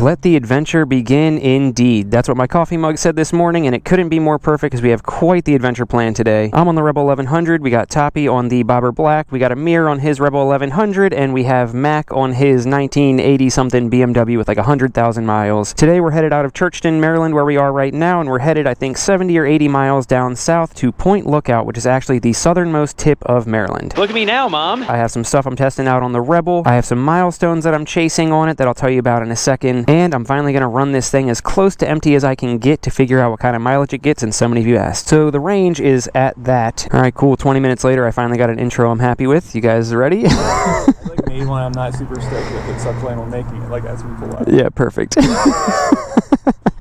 Let the adventure begin indeed. That's what my coffee mug said this morning, and it couldn't be more perfect because we have quite the adventure plan today. I'm on the Rebel 1100, we got Toppy on the Bobber Black, we got Amir on his Rebel 1100, and we have Mack on his 1980-something BMW with like 100,000 miles. Today we're headed out of Churchton, Maryland, where we are right now, and we're headed, I think, 70 or 80 miles down south to Point Lookout, which is actually the southernmost tip of Maryland. Look at me now, Mom! I have some stuff I'm testing out on the Rebel. I have some milestones that I'm chasing on it that I'll tell you about in a second, and I'm finally going to run this thing as close to empty as I can get to figure out what kind of mileage it gets, and so many of you asked. So the range is at that. Alright, cool. 20 minutes later, I finally got an intro I'm happy with. You guys ready? Like me when I'm not super stoked with it, so I plan on making it like as we pull out. Yeah, perfect.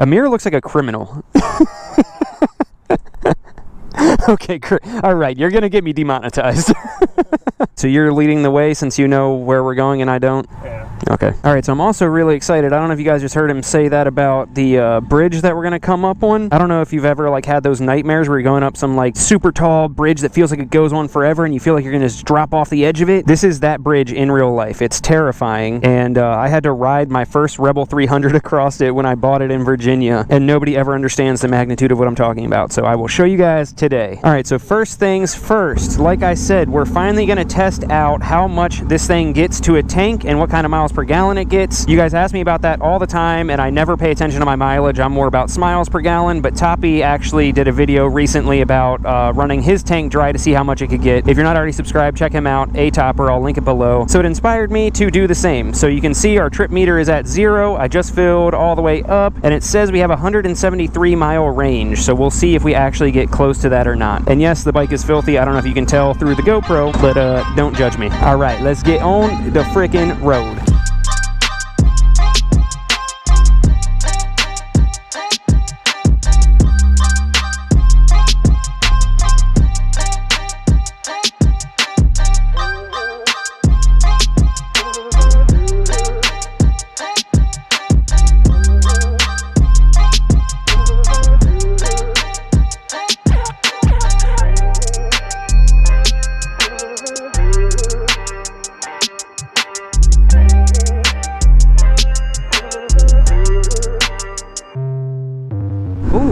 Amir looks like a criminal. Okay, alright, you're gonna get me demonetized. So you're leading the way since you know where we're going and I don't? Yeah. Okay. Alright, so I'm also really excited. I don't know if you guys just heard him say that about the bridge that we're gonna come up on. I don't know if you've ever like had those nightmares where you're going up some like super tall bridge that feels like it goes on forever and you feel like you're gonna just drop off the edge of it. This is that bridge in real life. It's terrifying, and I had to ride my first Rebel 300 across it when I bought it in Virginia, and nobody ever understands the magnitude of what I'm talking about, so I will show you guys today. Alright, so first things first, like I said, we're finally gonna test out how much this thing gets to a tank and what kind of miles per gallon it gets. You guys ask me about that all the time, and I never pay attention to my mileage. I'm more about miles per gallon, but Toppy actually did a video recently about running his tank dry to see how much it could get. If you're not already subscribed, check him out, A-Topper, I'll link it below. So it inspired me to do the same. So you can see our trip meter is at 0. I just filled all the way up, and it says we have a 173 mile range, so we'll see if we actually get close to that or not. And yes, the bike is filthy. I don't know if you can tell through the GoPro, but don't judge me. All right, let's get on the frickin' road.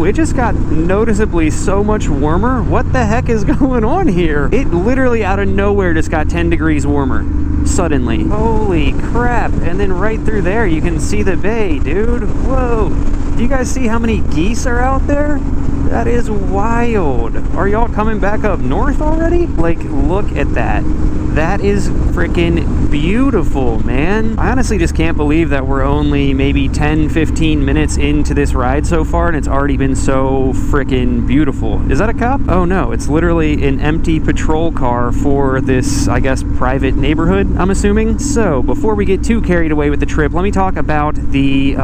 It just got noticeably so much warmer. What the heck is going on here? It literally out of nowhere just got 10 degrees warmer suddenly. Holy crap. And then right through there you can see the bay, dude. Whoa. Do you guys see how many geese are out there? That is wild. Are y'all coming back up north already? Like, look at that. That is freaking beautiful, man. I honestly just can't believe that we're only maybe 10-15 minutes into this ride so far, and it's already been so freaking beautiful. Is that a cop? Oh no, it's literally an empty patrol car for this, I guess, private neighborhood, I'm assuming. So, before we get too carried away with the trip, let me talk about the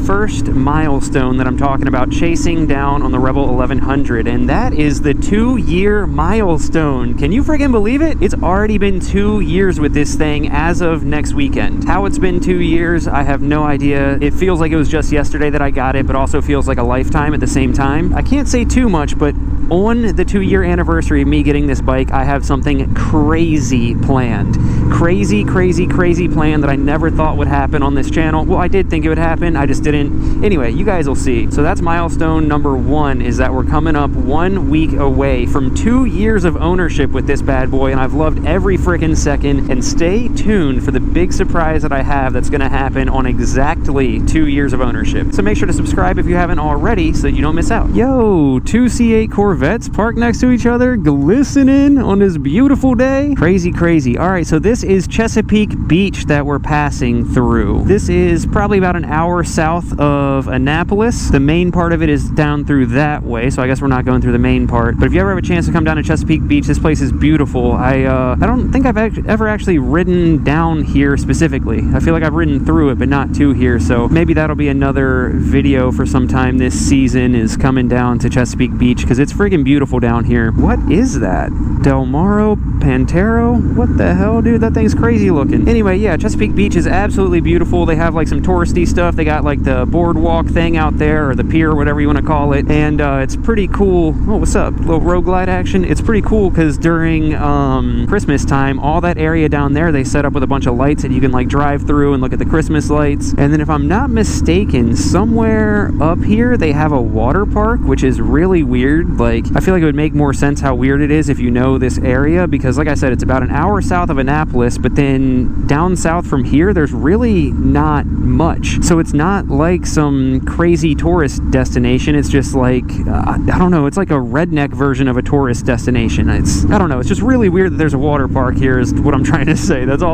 first milestone that I'm talking about chasing down on the Rebel 1100, and that is the 2-year milestone. Can you freaking believe it? It's already been 2 years with this thing as of next weekend. How it's been 2 years, I have no idea. It feels like it was just yesterday that I got it, but also feels like a lifetime at the same time. I can't say too much, but on the 2-year anniversary of me getting this bike, I have something crazy planned. Crazy plan that I never thought would happen on this channel. Well, I did think it would happen, I just didn't. Anyway, you guys will see. So that's milestone number 1, is that we're coming up 1 week away from 2 years of ownership with this bad boy, and I've loved every freaking second. And stay tuned for the big surprise that I have that's going to happen on exactly 2 years of ownership. So make sure to subscribe if you haven't already so that you don't miss out. Yo, 2 C8 Corvettes parked next to each other, glistening on this beautiful day. Crazy. All right, so this is Chesapeake Beach that we're passing through. This is probably about an hour south of Annapolis. The main part of it is down through that way, so I guess we're not going through the main part. But if you ever have a chance to come down to Chesapeake Beach, this place is beautiful. I don't think I've ever actually ridden down here specifically. I feel like I've ridden through it, but not to here, so maybe that'll be another video for some time this season, is coming down to Chesapeake Beach, because it's friggin' beautiful down here. What is that? Del Moro Pantero? What the hell, dude? That thing's crazy looking. Anyway, yeah, Chesapeake Beach is absolutely beautiful. They have like some touristy stuff. They got like the boardwalk thing out there, or the pier, or whatever you want to call it. And it's pretty cool. Oh, what's up? Little road glide action. It's pretty cool because during Christmas time, all that area down there they set up with a bunch of lights that you can like drive through and look at the Christmas lights. And then if I'm not mistaken, somewhere up here they have a water park, which is really weird. Like, I feel like it would make more sense how weird it is if you know this area, because like I said, it's about an hour south of Annapolis, but then down south from here there's really not much. So it's not like some crazy tourist destination. It's just like I don't know, it's like a redneck version of a tourist destination. I don't know, it's just really weird that there's a water park here is what I'm trying to say. That's the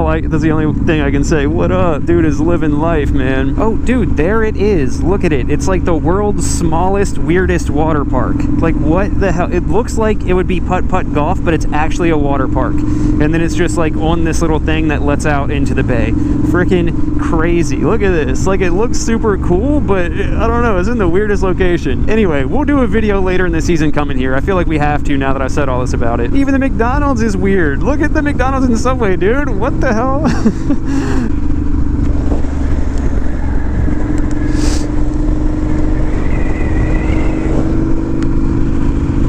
only thing I can say. What up? Dude is living life, man. Oh dude, there it is. Look at it. It's like the world's smallest, weirdest water park. Like, what the hell? It looks like it would be putt-putt golf, but it's actually a water park. And then it's just like on this little thing that lets out into the bay. Freaking crazy. Look at this. Like, it looks super cool, but I don't know, it's in the weirdest location. Anyway, we'll do a video later in the season coming here. I feel like we have to now that I've said all this about it. Even the McDonald's is weird. Look at the McDonald's in the subway, dude. What the hell?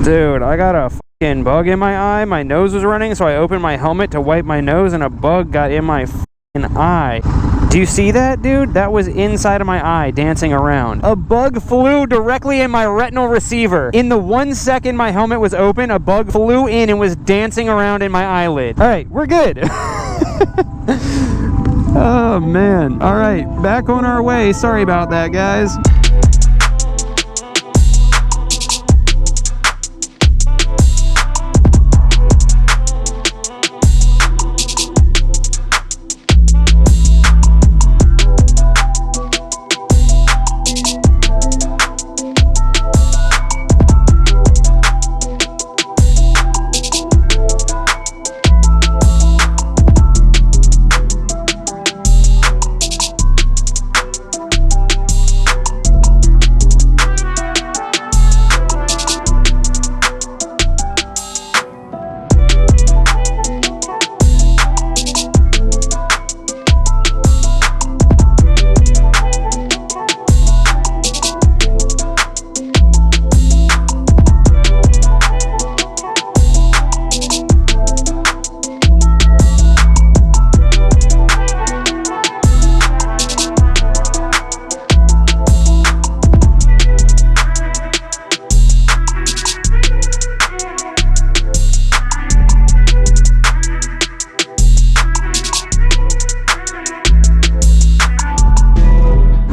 Dude, I got a fucking bug in my eye. My nose was running, so I opened my helmet to wipe my nose, and a bug got in my fucking eye. Do you see that, dude? That was inside of my eye, dancing around. A bug flew directly in my retinal receiver. In the 1 second my helmet was open, a bug flew in and was dancing around in my eyelid. All right, we're good. Oh, man. All right, back on our way. Sorry about that, guys.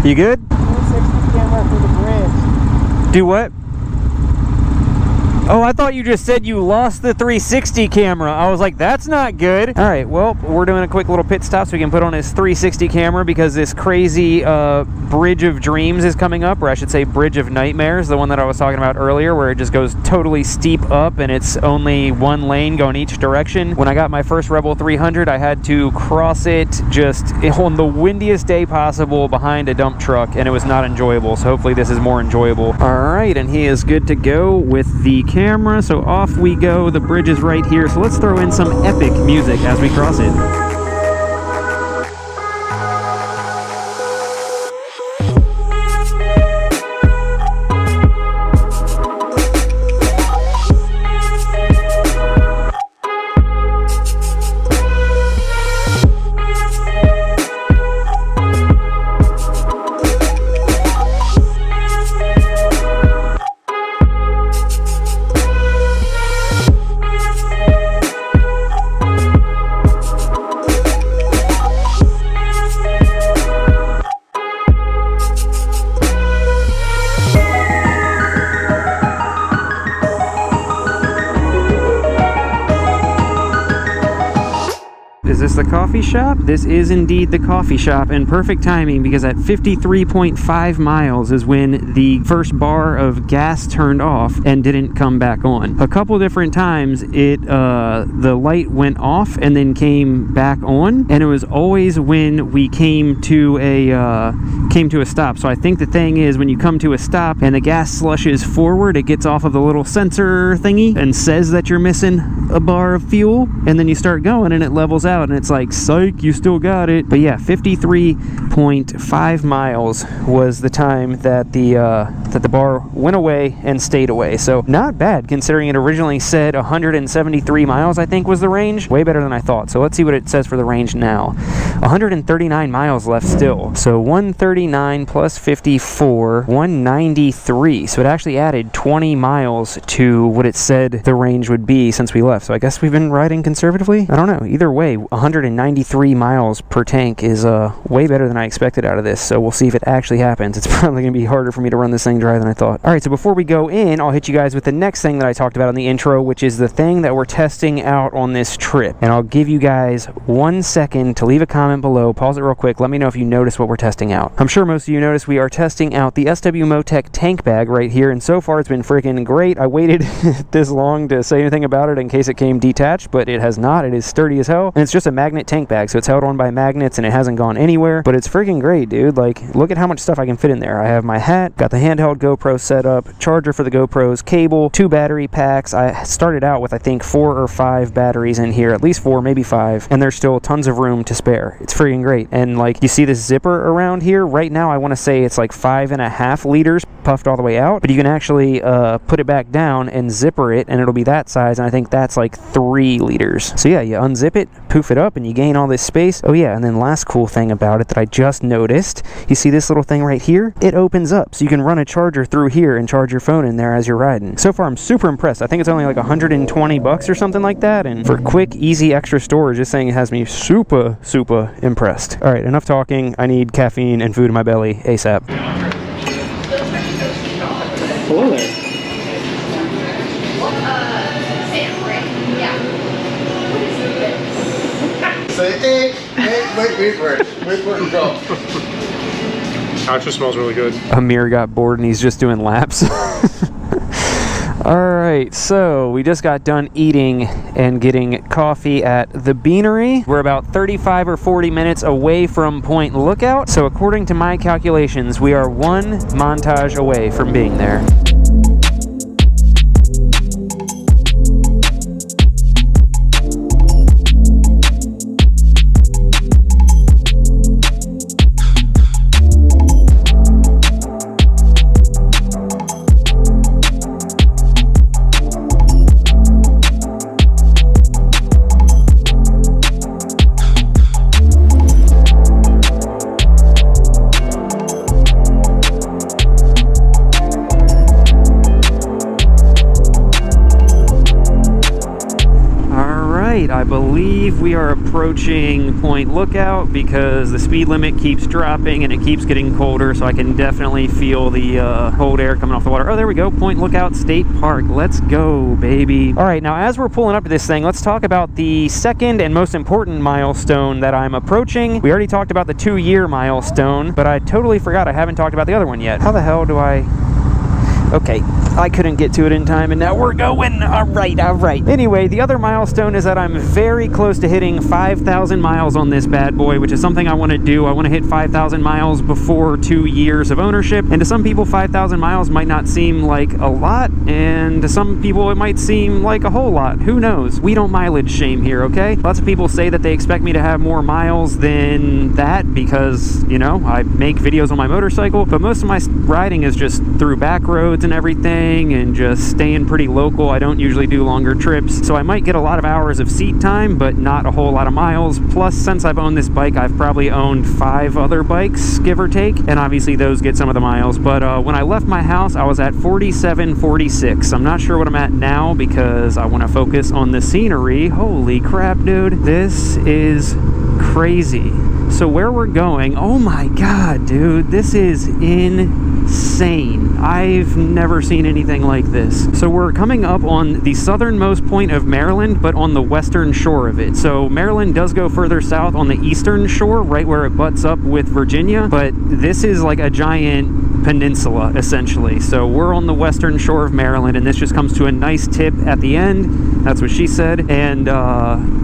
You good? 360 camera for the bridge. Do what? Oh, I thought you just said you lost the 360 camera. I was like, that's not good. All right, well, we're doing a quick little pit stop so we can put on his 360 camera because this crazy Bridge of Dreams is coming up, or I should say Bridge of Nightmares, the one that I was talking about earlier, where it just goes totally steep up and it's only one lane going each direction. When I got my first Rebel 300, I had to cross it just on the windiest day possible behind a dump truck, and it was not enjoyable, so hopefully this is more enjoyable. All right, and he is good to go with the camera, so off we go. The bridge is right here, so let's throw in some epic music as we cross it. Is this the coffee shop? This is indeed the coffee shop, and perfect timing because at 53.5 miles is when the first bar of gas turned off and didn't come back on. A couple different times the light went off and then came back on, and it was always when we came to a stop. So I think the thing is, when you come to a stop and the gas slushes forward, it gets off of the little sensor thingy and says that you're missing a bar of fuel, and then you start going and it levels out, and it's like, psych, you still got it. But yeah, 53.5 miles was the time that the bar went away and stayed away. So not bad considering it originally said 173 miles, I think was the range. Way better than I thought. So let's see what it says for the range now. 139 miles left still. So 139 plus 54, 193. So it actually added 20 miles to what it said the range would be since we left. So I guess we've been riding conservatively? I don't know. Either way, 193 miles per tank is way better than I expected out of this. So we'll see if it actually happens. It's probably going to be harder for me to run this thing dry than I thought. All right, so before we go in, I'll hit you guys with the next thing that I talked about in the intro, which is the thing that we're testing out on this trip. And I'll give you guys 1 second to leave a comment below. Pause it real quick. Let me know if you notice what we're testing out. I'm sure most of you noticed we are testing out the SW Motec tank bag right here, and so far it's been freaking great. I waited this long to say anything about it in case it came detached, but it has not. It is sturdy as hell, and it's just a magnet tank bag, so it's held on by magnets and it hasn't gone anywhere, but it's freaking great, dude. Like, look at how much stuff I can fit in there. I have my hat, got the handheld GoPro set up, charger for the GoPros, cable, 2 battery packs. I started out with I think 4 or 5 batteries in here, at least 4, maybe 5, and there's still tons of room to spare. It's freaking great. And like, you see this zipper around here right now, I want to say it's like 5.5 liters puffed all the way out, but you can actually put it back down and zipper it, and it'll be that size, and I think that's like 3 liters. So yeah, you unzip it, poof it up, and you gain all this space. Oh yeah, and then last cool thing about it that I just noticed, you see this little thing right here? It opens up, so you can run a charger through here and charge your phone in there as you're riding. So far I'm super impressed. I think it's only like 120 bucks or something like that, and for quick, easy extra storage, this thing has me super impressed. All right, enough talking. I need caffeine and food in my belly ASAP. Hello there. Say, hey, wait for it. Wait for it to go. Actually smells really good. Amir got bored and he's just doing laps. Alright, so we just got done eating and getting coffee at the Beanery. We're about 35 or 40 minutes away from Point Lookout, so according to my calculations, we are 1 montage away from being there. I believe we are approaching Point Lookout because the speed limit keeps dropping and it keeps getting colder, so I can definitely feel the cold air coming off the water. Oh, there we go. Point Lookout State Park. Let's go, baby. All right, now as we're pulling up to this thing, let's talk about the second and most important milestone that I'm approaching. We already talked about the 2-year milestone, but I totally forgot I haven't talked about the other one yet. How the hell do I... Okay, I couldn't get to it in time, and now we're going. All right. Anyway, the other milestone is that I'm very close to hitting 5,000 miles on this bad boy, which is something I want to do. I want to hit 5,000 miles before 2 years of ownership, and to some people, 5,000 miles might not seem like a lot, and to some people, it might seem like a whole lot. Who knows? We don't mileage shame here, okay? Lots of people say that they expect me to have more miles than that because, you know, I make videos on my motorcycle, but most of my riding is just through back roads and everything and just staying pretty local. I don't usually do longer trips, so I might get a lot of hours of seat time but not a whole lot of miles. Plus, since I've owned this bike, I've probably owned 5 other bikes, give or take, and obviously those get some of the miles. But when I left my house, I was at 4746. I'm not sure what I'm at now because I want to focus on the scenery. Holy crap, dude, this is crazy. So where we're going, oh my god, dude, this is insane. I've never seen anything like this. So we're coming up on the southernmost point of Maryland, but on the western shore of it. So Maryland does go further south on the eastern shore, right where it butts up with Virginia, but this is like a giant peninsula, essentially. So we're on the western shore of Maryland, and this just comes to a nice tip at the end. That's what she said, and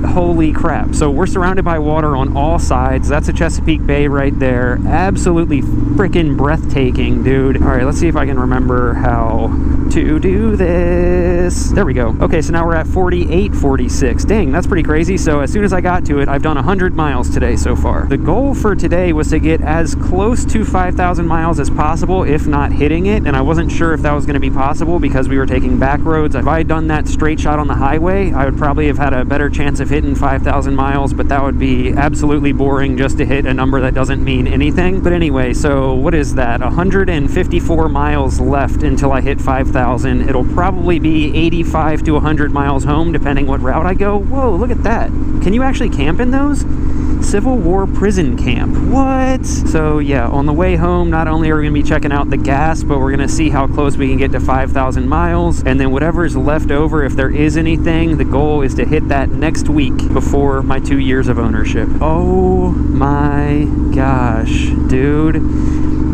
holy crap. So we're surrounded by water on all sides. That's a Chesapeake Bay right there. Absolutely freaking breathtaking, dude. All right, let's see if I can remember how to do this. There we go. Okay, so now we're at 4846. Dang, that's pretty crazy. So as soon as I got to it, I've done 100 miles today so far. The goal for today was to get as close to 5,000 miles as possible, if not hitting it, and I wasn't sure if that was going to be possible because we were taking back roads. If I had done that straight shot on the highway, I would probably have had a better chance of hitting 5,000 miles, but that would be absolutely boring just to hit a number that doesn't mean anything. But anyway, so what is that? 154 miles left until I hit 5,000. It'll probably be 85 to 100 miles home, depending what route I go. Whoa, look at that. Can you actually camp in those? Civil War prison camp. What? So yeah, on the way home, not only are we going to be checking out the gas, but we're going to see how close we can get to 5,000 miles. And then whatever's left over, if there is anything, the goal is to hit that next week before my 2 years of ownership. Oh my gosh, dude.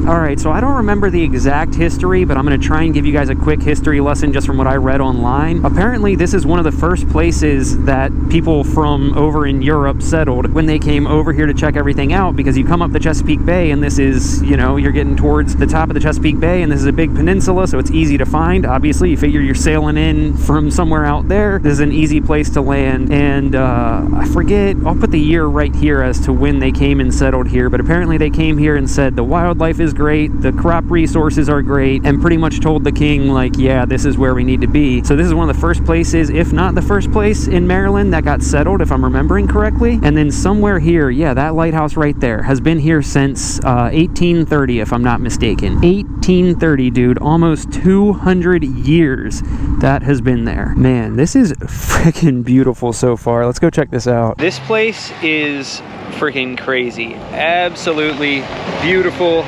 All right, so I don't remember the exact history, but I'm going to try and give you guys a quick history lesson just from what I read online. Apparently, this is one of the first places that people from over in Europe settled when they came over here to check everything out, because you come up the Chesapeake Bay and this is, you know, you're getting towards the top of the Chesapeake Bay and this is a big peninsula, so it's easy to find. Obviously, you figure you're sailing in from somewhere out there. This is an easy place to land. And I forget, I'll put the year right here as to when they came and settled here, but apparently they came here and said the wildlife is great, the crop resources are great, and pretty much told the king, like, yeah, this is where we need to be. So this is one of the first places, if not the first place in Maryland that got settled, if I'm remembering correctly. And then somewhere here, yeah, that lighthouse right there has been here since 1830, if I'm not mistaken. 1830, dude, almost 200 years that has been there. Man, this is freaking beautiful so far. Let's go check this out. This place is freaking crazy. Absolutely beautiful.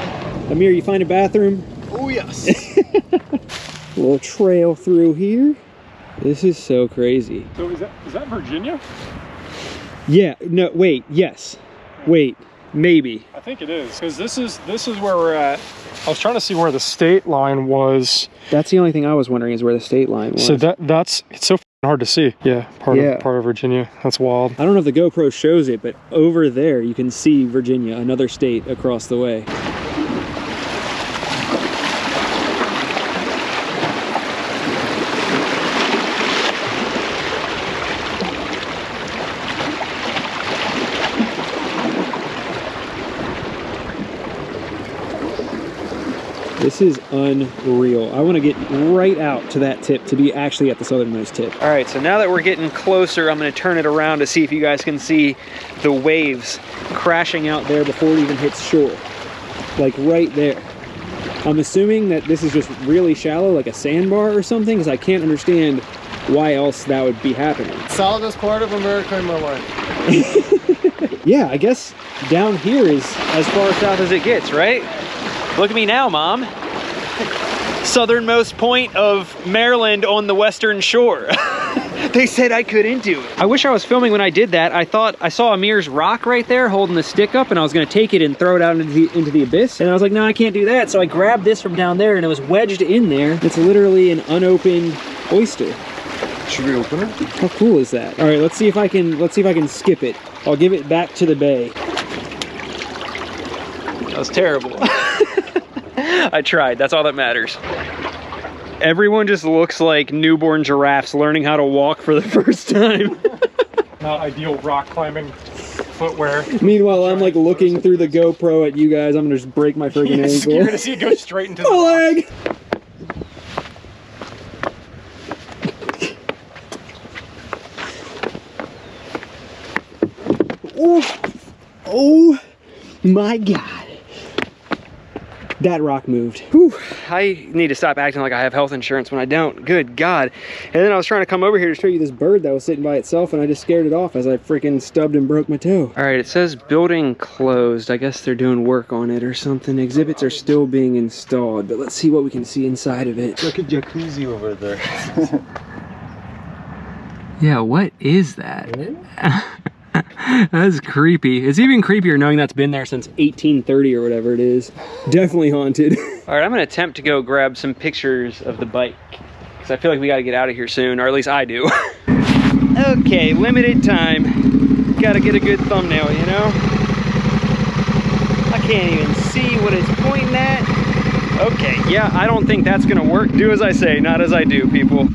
Amir, you find a bathroom? Oh, yes. Little trail through here. This is so crazy. So is that Virginia? Yeah, no, wait, yes. Wait, maybe. I think it is, because this is where we're at. I was trying to see where the state line was. That's the only thing I was wondering, is where the state line was. So it's so hard to see. Yeah, part of Virginia. That's wild. I don't know if the GoPro shows it, but over there you can see Virginia, another state across the way. This is unreal. I want to get right out to that tip to be actually at the southernmost tip. All right, so now that we're getting closer, I'm going to turn it around to see if you guys can see the waves crashing out there before it even hits shore. Like right there. I'm assuming that this is just really shallow, like a sandbar or something, because I can't understand why else that would be happening. Southernmost part of America in my life. Yeah, I guess down here is as far south as it gets, right? Look at me now, Mom. Southernmost point of Maryland on the western shore. They said I couldn't do it. I wish I was filming when I did that. I thought I saw Amir's rock right there holding the stick up, and I was gonna take it and throw it out into the abyss. And I was like, no, I can't do that. So I grabbed this from down there and it was wedged in there. It's literally an unopened oyster. Should we open it? How cool is that? All right, let's see if I can skip it. I'll give it back to the bay. That was terrible. I tried, that's all that matters. Everyone just looks like newborn giraffes learning how to walk for the first time. Not ideal rock climbing footwear. Meanwhile, I'm like looking through the GoPro at you guys. I'm gonna just break my friggin' ankle. You're gonna see it go straight into the leg. Oh my God. That rock moved. Whew. I need to stop acting like I have health insurance when I don't. Good God. And then I was trying to come over here to show you this bird that was sitting by itself, and I just scared it off as I freaking stubbed and broke my toe. All right, it says building closed. I guess they're doing work on it or something. Exhibits are still being installed, but let's see what we can see inside of it. Look at jacuzzi over there. Yeah, what is that? That's creepy. It's even creepier knowing that's been there since 1830 or whatever it is. Definitely haunted. All right, I'm gonna attempt to go grab some pictures of the bike because I feel like we gotta get out of here soon, or at least I do. Okay, limited time. Gotta get a good thumbnail, you know? I can't even see what it's pointing at. Okay, yeah, I don't think that's gonna work. Do as I say, not as I do, people.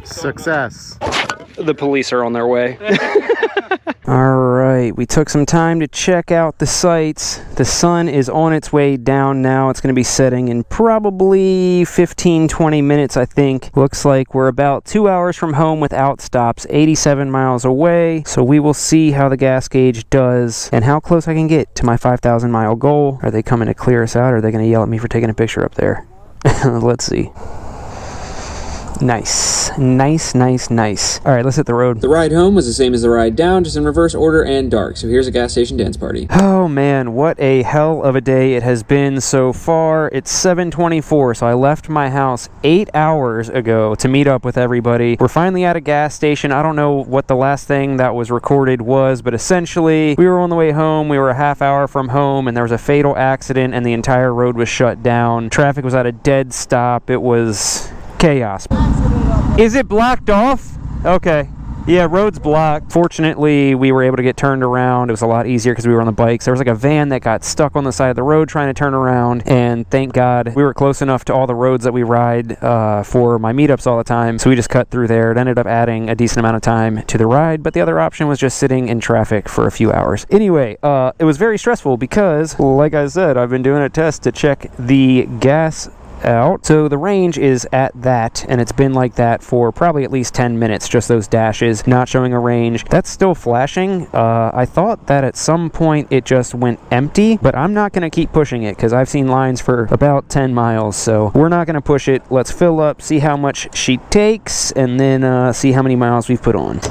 Success. The police are on their way. All right, we took some time to check out the sights. The sun is on its way down now. It's going to be setting in probably 15-20 minutes, I think. Looks like we're about 2 hours from home without stops, 87 miles away. So we will see how the gas gauge does and how close I can get to my 5,000 mile goal. Are they coming to clear us out, or are they going to yell at me for taking a picture up there? Let's see. Nice. Nice, nice, nice. All right, let's hit the road. The ride home was the same as the ride down, just in reverse order and dark. So here's a gas station dance party. Oh man, what a hell of a day it has been so far. It's 7:24, so I left my house 8 hours ago to meet up with everybody. We're finally at a gas station. I don't know what the last thing that was recorded was, but essentially we were on the way home. We were a half hour from home and there was a fatal accident and the entire road was shut down. Traffic was at a dead stop. It was chaos. Is it blocked off? Okay. Yeah, road's blocked. Fortunately, we were able to get turned around. It was a lot easier because we were on the bikes. There was like a van that got stuck on the side of the road trying to turn around, and thank God we were close enough to all the roads that we ride for my meetups all the time, so we just cut through there. It ended up adding a decent amount of time to the ride, but the other option was just sitting in traffic for a few hours. Anyway, it was very stressful because, like I said, I've been doing a test to check the gas out. So the range is at that, and it's been like that for probably at least 10 minutes, just those dashes not showing a range. That's still flashing. I thought that at some point it just went empty, but I'm not going to keep pushing it because I've seen lines for about 10 miles, so we're not going to push it. Let's fill up, see how much she takes, and then see how many miles we've put on.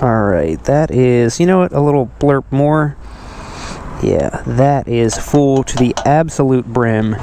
All right, that is, you know what, a little blurb more. Yeah, that is full to the absolute brim.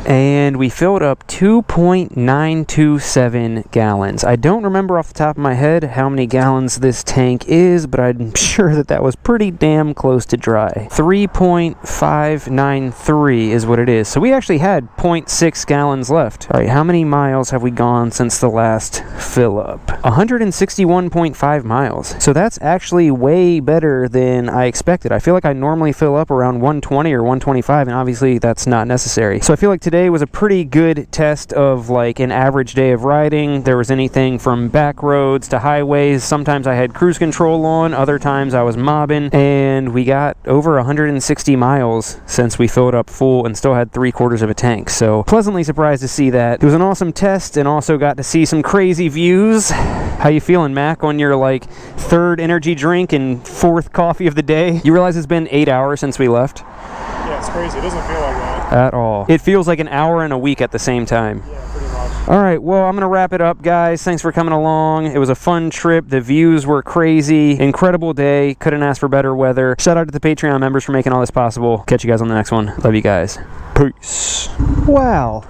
And we filled up 2.927 gallons. I don't remember off the top of my head how many gallons this tank is, but I'm sure that that was pretty damn close to dry. 3.593 is what it is. So we actually had 0.6 gallons left. All right, how many miles have we gone since the last fill up? 161.5 miles. So that's actually way better than I expected. I feel like I normally fill up around 120 or 125, and obviously that's not necessary. So I feel like today was a pretty good test of like an average day of riding. There was anything from back roads to highways. Sometimes I had cruise control on, other times I was mobbing, and we got over 160 miles since we filled up full and still had 3/4 of a tank. So pleasantly surprised to see that. It was an awesome test and also got to see some crazy views. How you feeling, Mac, on your like third energy drink and fourth coffee of the day? You realize it's been 8 hours since we left? Yeah, it's crazy. It doesn't feel like that. At all. It feels like an hour and a week at the same time. Yeah, pretty much. All right, well, I'm going to wrap it up, guys. Thanks for coming along. It was a fun trip. The views were crazy. Incredible day. Couldn't ask for better weather. Shout out to the Patreon members for making all this possible. Catch you guys on the next one. Love you guys. Peace. Wow.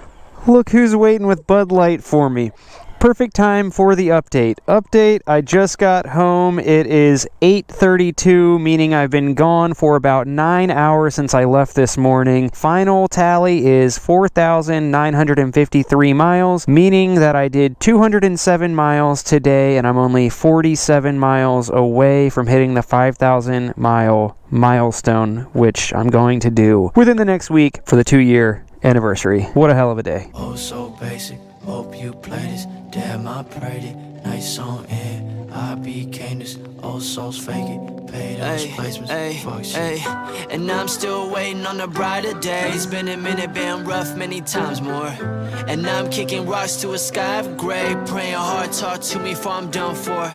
Look who's waiting with Bud Light for me. Perfect time for the update. I just got home. It is 8:32, meaning I've been gone for about 9 hours since I left this morning. Final tally is 4,953 miles, meaning that I did 207 miles today, and I'm only 47 miles away from hitting the 5,000 mile milestone, which I'm going to do within the next week for the 2-year anniversary. What a hell of a day. Oh, so basic. Hope you play this. Damn, I prayed it. Nice song, and I became this. Old souls fake it. Paid those placements. Fuck shit. And I'm still waiting on the brighter days. Been a minute, been rough many times more. And I'm kicking rocks to a sky of gray. Praying hard, talk to me before I'm done for.